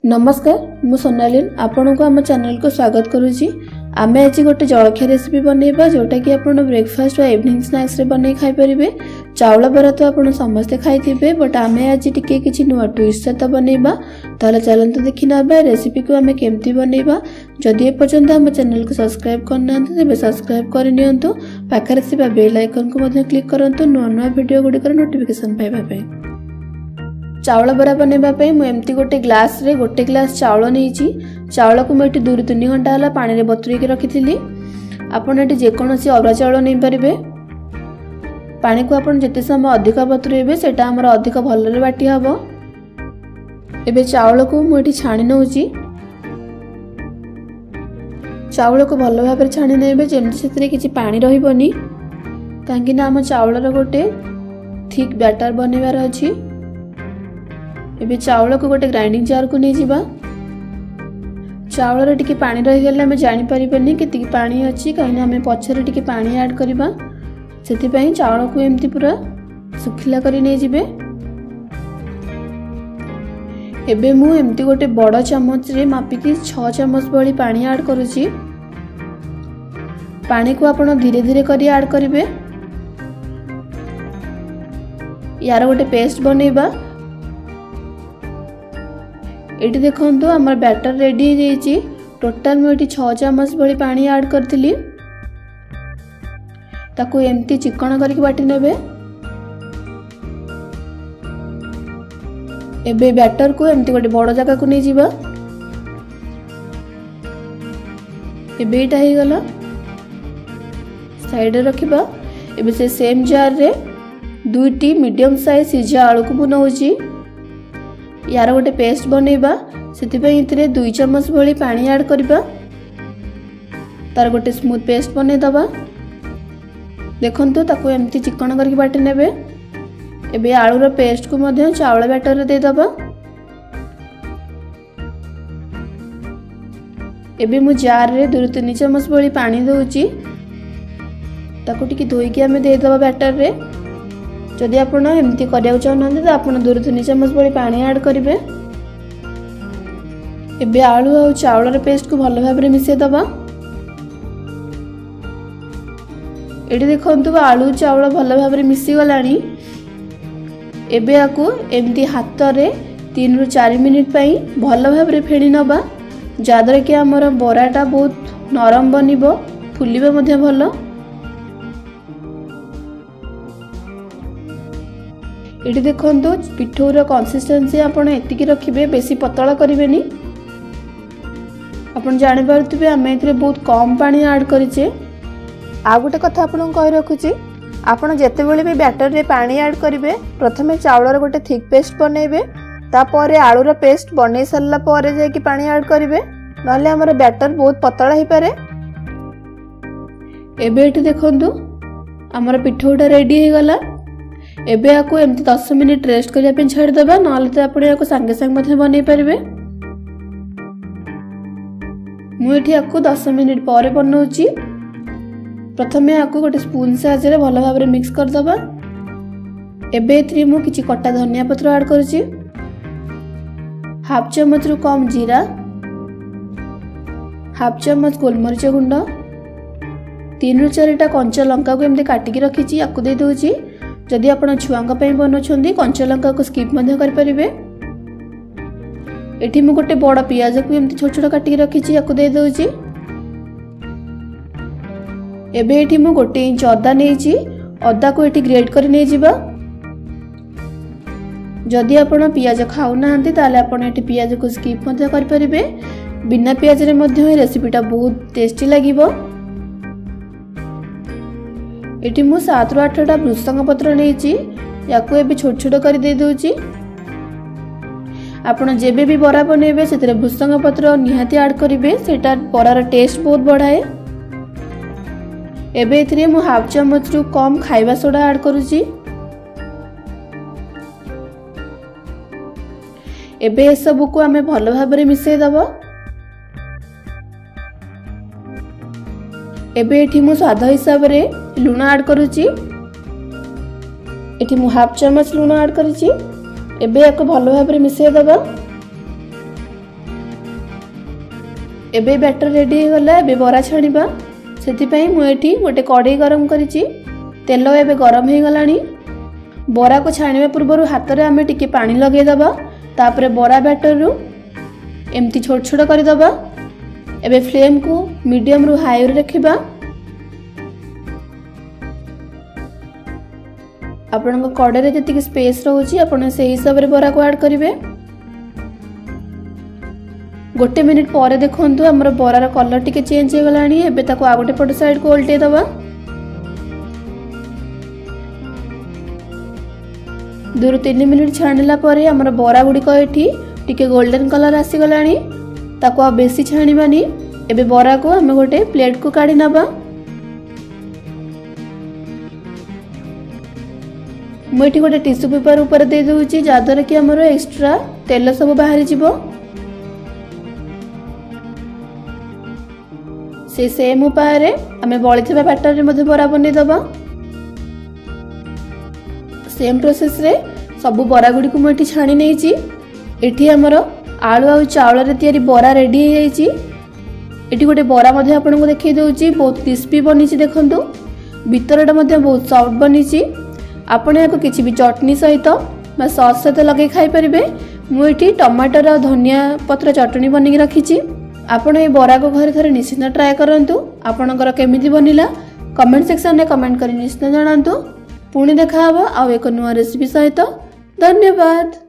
नमस्कार मु सोनालीन आपण को आम चैनल को स्वागत करुच्ची। आम आज गोटे जलखिया रेसिपी बनइबा जोटा कि आप ब्रेकफास्ट व इवनिंग स्नैक्स रे बनै खाई परिबे। चाउल बरा तो आपण समस्ते खाइथिबे बट आम आज टिके किछि नुआ ट्विस्ट सहित बनइबा। ताले चलंतु देखि नबा रेसिपी को आम केमती बनइबा। जदि ए पर्यंत आम चैनल को सब्सक्राइब करनांत तेबे सब्सक्राइब कर नियंतु। पाखरे थिबा बेल आइकन को मध्ये क्लिक करंतु नुआ नुआ वीडियो गुडी नोटिफिकेशन पाइबा पे। चाउल बरा बनइबा पे मु एमती गोटे ग्लास रे गोटे ग्लास चाउल नहींची। चाउल को मुझे 2-3 घंटा हला पानी रे बतुरी के रखिथिली। आपण एटी जे कोनोसी अरुआ चाउल नै परिबे। पानी को आपण जते समय अधिक बतुरेबे सेटा हमर अधिक भल रे बाटी हबो। एबे चाउल को मु एटी छाणी नउची। चाउल को भल भाबरे छाणी नेबे जेमति सेतरे किछि पानी रहिबोनी। कांकी ना हम चाउल रो गोटे थिक बैटर बनेबार अछि। एबे चाउल को गोटे ग्राइंडिंग जार को नहीं जीवा। चाउल रे टिके पानी रही गेले हमें जानि परिबेनी केति पानी अछि काहे ना हमें पछरे टिके पानी ऐड करबा। सेति पई चाउल को एम्ति पूरा सुखिला करी नहीं जीबे। एबे मु एम्ति गोटे बड़ चम्मच रे मापी की 6 चम्मच बळी पानी ऐड करूची। पानी को आपण धीरे धीरे करी ऐड करिवे। यार गोटे पेस्ट बनेबा। एटी देखंतु हमर बैटर रेडी हो जाइछि। टोटल मु एटी 6 चम्मच भली पानी ऐड करथिली। ताको एम्ति चिकन करके बाटी नेबे। एबे बैटर को एम्ति गोटे बड़ जगह को नहीं जीवा। एबे एटा हे गला साइड रे रखिबा। एबे से सेम जार रे 2टी मीडियम साइज सिझा आलू को बनौची। यार गोटे पेस्ट बनइबा। सेति पई इतरे 2 चम्मच भली पानी ऐड करबा। तार गोटे स्मूथ पेस्ट बनै दबा। देखंतु ताको एम्ति चिकन करके बाटी नेबे। एबे आलू रो पेस्ट को मध्ये चावल बैटर रे दे दबा। एबे मु जार रे 2-3 चम्मच भली पानी दउची। ताको टिके धोई के हमें दे दबा बैटर रे। जदि आपण एमती करिया चाहनांते तो आपण 2-3 चम्मच बड़ी पानी ऐड करिवे। एबे आलू और चावल रे पेस्ट को भल भाबरे मिसे दबा। एडी देखंतु आलू चावल भल भाबरे मिसी गलानी। एबे आकु एमती हाथ रे 3-4 मिनिट पई भल भाबरे फेणी नबा। जादर के हमर बराटा बहुत नरम बनिबो फुलिबे मध्ये भल। एटी देखंतु पिठौर कंसिस्टेंसी आपण एतिकी रखिबे बेसी पतला करिवेनी। आपण जानि पारथिबे हमें एथिरे बहुत कम पानी ऐड करिचे। आ गोटे कथा आपण कहि रखुची आपण जते बेले भी बैटर रे पानी ऐड करिवे प्रथमे चावल रे गोटे थिक पेस्ट बनेबे। तापर आलू रे पेस्ट बनै सरला परे जे कि पानी ऐड करिवे नले हमर बैटर बहुत पतला ही पारे। एबे एटी देखंतु हमर पिठौटा रेडी हे गला। एबे आको एमती 10 मिनिट रेस्ट करिया पे छाड़ दबा नले तो आपण याको संगे संग मध्ये बनै परिबे। मु एठी आको 10 मिनिट परे बनौची। प्रथमे आको गोटे स्पून साहाय्य रे भल भाबरे मिक्स कर दबा। एबे एथि मु किछि कट्टा धनिया पत्र ऐड करछि। हाफ चम्मच रु कम जीरा, हाफ चम्मच गोलमरिच गुंड, 3-4टा कंचा लंका को एमते काटी के रखिछि याको दे दोछि। जदि आपण छुआंका पे बनौछंदी कंचा लंका को स्किप मध्ये कर परिबे। एठी मु गोटे बड़ पियाज को एमती छोट छोट काटी के रखिछि याको दे दोछि। एबे एठी मु गोटे इंच अदा नेछि। अदा को एठी ग्रेट कर नै जिबा। जदि आपण पियाज खाउ नाहंती ताले आपण एठी पियाज को स्किप मध्ये कर परिबे। बिना पियाज रे मध्ये रेसिपीटा बहुत टेस्टी लागिबो। एटी मु 7-8टा भृसंग पत्र नेछि याको एबे छोट छोट कर दे दोछि। आपण जेबे भी बरा बनेबे सेतरे भृसंग पत्र निहाती ऐड करिवे सेटा बरार टेस्ट बहुत बढ़ाए। एबे एथिरे मु हाफ चम्मच रु कम खाइबा सोडा ऐड करूछि। एबे ए सब को हमें भल भाबरे मिसै दबा। एबे एठी मु स्वाद हिसाब रे लूण ऐड करूची। एठी मु हाफ चम्मच लूण ऐड करूची। एबे याको भल भाबरे मिसै दबा। एबे बैटर रेडी हो गला। एबे बरा छाणीबा। सेति मु एठी गोटे कड़ाई गरम करिछि। तेल एबे गरम हो गलानी। बरा को छाणीबा पूर्व हाथ रे आमे टिके पानी लगे दबा। तापरे बरा बैटर रु एमती छोट छोट कर दबा। एबे फ्लेम को मीडियम रु हाई रे रखिबा। आपन कड़ाई रे जति स्पेस रहउछि आपन से हिसाब रे बरा को ऐड करिवे। गोटे मिनिट पर देखंतु हमर बरार कलर टिके चेंज हो गलानी। एबे ताको आ गोटे पट साइड को उल्टे दबा। 2-3 मिनिट छाणिला परे हमर बरा गुडी को एठी टिके गोल्डन कलर आसी गलानी। ताको आ बेसी छाणीबानी। एबे बरा को हम गोटे प्लेट को काढी नबा। मु एठी गोटे टिश्यू पेपर ऊपर दे दोउची जादर कि हमर एक्स्ट्रा तेल सब बाहरी जिवो। से सेम उपाय रे हमें बळिथिबा बैटर रे मध्ये बरा बनै दबा। सेम प्रोसेस रे सब बरा गुडी को मठी छाणी नेछि। एठी हमर आलू आ चावल रे तयारी बरा रेडी हो जाइछि। एठी गोटे बरा मध्ये आपन को देखै दोउची बहुत क्रिस्पी बनिछि। देखंतु भीतरटा मध्ये बहुत सॉफ्ट बनिछि। आपन याको किछि भी चटनी सहित बा सॉस सहित लगे खाइ परिबे। मु एठी टमाटर आ धनिया पत्र चटनी बनि रखिछि। आपण ए बरा को घर थरे निश्चित ट्राई करंतु। आपणकर केमिति बनिला कमेंट सेक्शन में कमेंट करी निश्चित जणांतु। पुणी देखा हबो आ एक नुवा रेसिपी सहित। धन्यवाद।